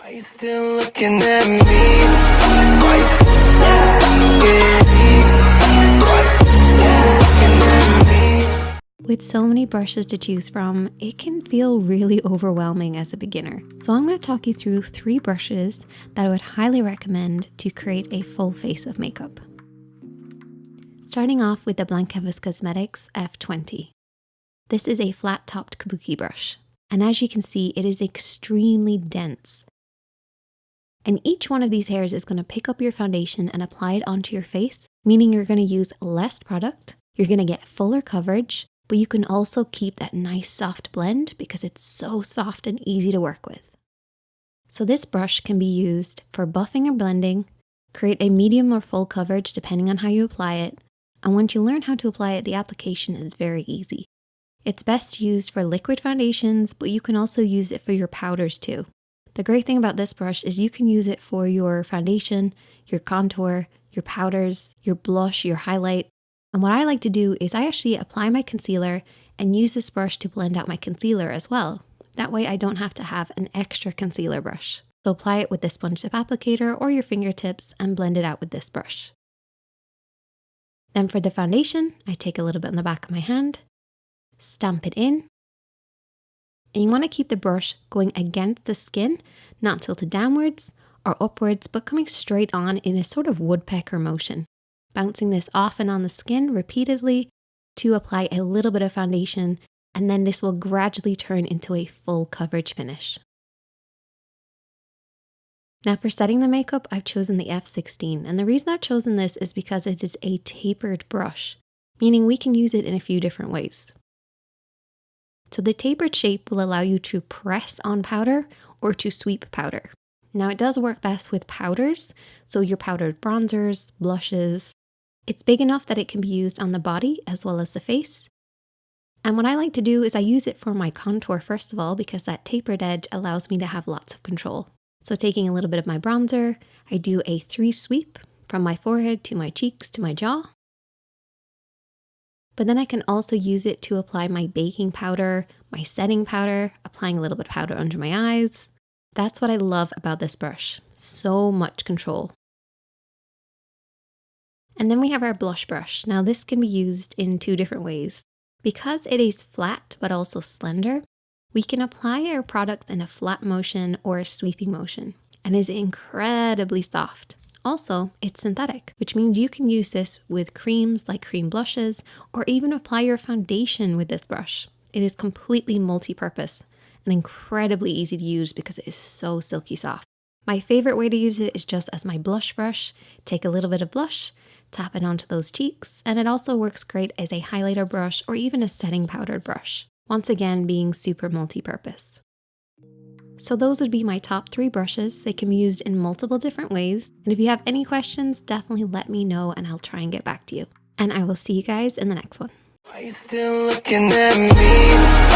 Are you still looking at me? Why you still looking at me? With so many brushes to choose from, it can feel really overwhelming as a beginner. So I'm going to talk you through 3 brushes that I would highly recommend to create a full face of makeup. Starting off with the Blancavis Cosmetics F20. This is a flat-topped kabuki brush, and as you can see, it is extremely dense. And each one of these hairs is going to pick up your foundation and apply it onto your face, meaning you're going to use less product, you're going to get fuller coverage, but you can also keep that nice soft blend because it's so soft and easy to work with. So this brush can be used for buffing or blending, create a medium or full coverage depending on how you apply it, and once you learn how to apply it, the application is very easy. It's best used for liquid foundations, but you can also use it for your powders too. The great thing about this brush is you can use it for your foundation, your contour, your powders, your blush, your highlight. And what I like to do is I actually apply my concealer and use this brush to blend out my concealer as well. That way I don't have to have an extra concealer brush. So apply it with the sponge tip applicator or your fingertips and blend it out with this brush. Then for the foundation, I take a little bit on the back of my hand, stamp it in. And you want to keep the brush going against the skin, not tilted downwards or upwards, but coming straight on in a sort of woodpecker motion. Bouncing this off and on the skin repeatedly to apply a little bit of foundation, and then this will gradually turn into a full coverage finish. Now for setting the makeup, I've chosen the F16, and the reason I've chosen this is because it is a tapered brush, meaning we can use it in a few different ways. So the tapered shape will allow you to press on powder or to sweep powder. Now it does work best with powders, so your powdered bronzers, blushes. It's big enough that it can be used on the body as well as the face. And what I like to do is I use it for my contour first of all, because that tapered edge allows me to have lots of control. So taking a little bit of my bronzer, I do a 3 sweep from my forehead to my cheeks to my jaw. But then I can also use it to apply my baking powder, my setting powder, applying a little bit of powder under my eyes. That's what I love about this brush. So much control. And then we have our blush brush. Now this can be used in 2 different ways. Because it is flat but also slender, we can apply our products in a flat motion or a sweeping motion and is incredibly soft. Also, it's synthetic, which means you can use this with creams like cream blushes or even apply your foundation with this brush. It is completely multi-purpose and incredibly easy to use because it is so silky soft. My favorite way to use it is just as my blush brush. Take a little bit of blush, tap it onto those cheeks, and it also works great as a highlighter brush or even a setting powdered brush. Once again, being super multi-purpose. So those would be my top 3 brushes. They can be used in multiple different ways. And if you have any questions, definitely let me know and I'll try and get back to you. And I will see you guys in the next one. Are you still looking at me?